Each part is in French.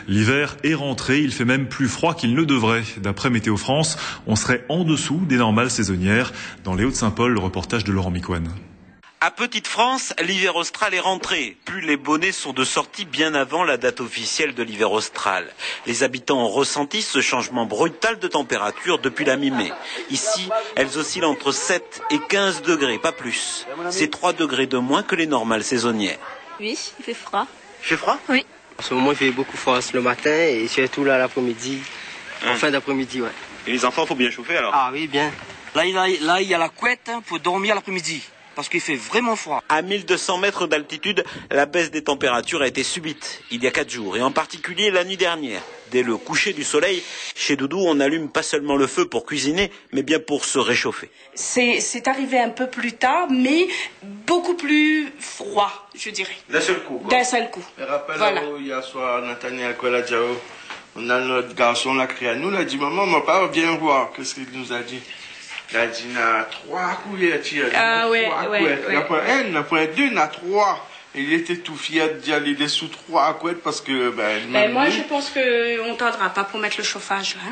L'hiver est rentré, il fait même plus froid qu'il ne devrait. D'après Météo France, on serait en dessous des normales saisonnières. Dans les Hauts-de-Saint-Paul, le reportage de Laurent Micoine. À Petite-France, l'hiver austral est rentré. Plus les bonnets sont de sortie bien avant la date officielle de l'hiver austral. Les habitants ont ressenti ce changement brutal de température depuis la mi-mai. Ici, elles oscillent entre 7 et 15 degrés, pas plus. C'est 3 degrés de moins que les normales saisonnières. Oui, il fait froid. Il fait froid ? Oui. En ce moment, il fait beaucoup froid le matin et surtout là l'après-midi, en fin d'après-midi, ouais. Et les enfants, faut bien chauffer alors ? Ah oui, bien. Là, il y a la couette pour dormir l'après-midi. Parce qu'il fait vraiment froid. À 1200 mètres d'altitude, la baisse des températures a été subite, il y a 4 jours, et en particulier la nuit dernière. Dès le coucher du soleil, chez Doudou, on n'allume pas seulement le feu pour cuisiner, mais bien pour se réchauffer. C'est arrivé un peu plus tard, mais beaucoup plus froid, je dirais. D'un seul coup, quoi. D'un seul coup. Je rappelle, voilà. Hier soir, Nathaniel Koladjao, on a notre garçon là crié à nous, il a dit, maman, mon père vient voir. Qu'est-ce qu'il nous a dit? Il a dit, na 3 couvertures. Ah ouais. La première 2, na 3. Il était tout fier de dire, il est sous 3 couettes parce que, moi, je pense qu'on ne tardera pas pour mettre le chauffage, là.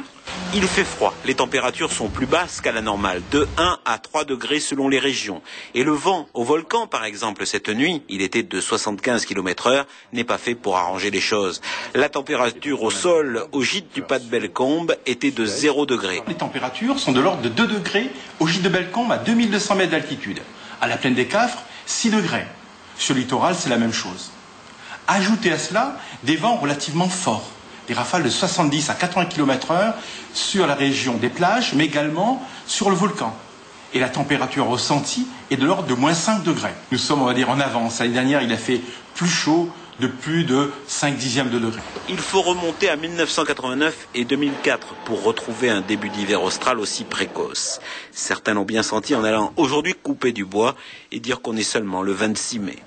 Il fait froid. Les températures sont plus basses qu'à la normale, de 1 à 3 degrés selon les régions. Et le vent au volcan, par exemple, cette nuit, il était de 75 km/h, n'est pas fait pour arranger les choses. La température au sol, au gîte du Pas de Bellecombe, était de 0 degré. Les températures sont de l'ordre de 2 degrés au gîte de Bellecombe à 2200 mètres d'altitude. À la plaine des Cafres, 6 degrés. Sur le littoral, c'est la même chose. Ajoutez à cela des vents relativement forts, des rafales de 70 à 80 km/h sur la région des plages, mais également sur le volcan. Et la température ressentie est de l'ordre de moins 5 degrés. Nous sommes, on va dire, en avance. L'année dernière, il a fait plus chaud de plus de 5/10 de degré. Il faut remonter à 1989 et 2004 pour retrouver un début d'hiver austral aussi précoce. Certains l'ont bien senti en allant aujourd'hui couper du bois et dire qu'on est seulement le 26 mai.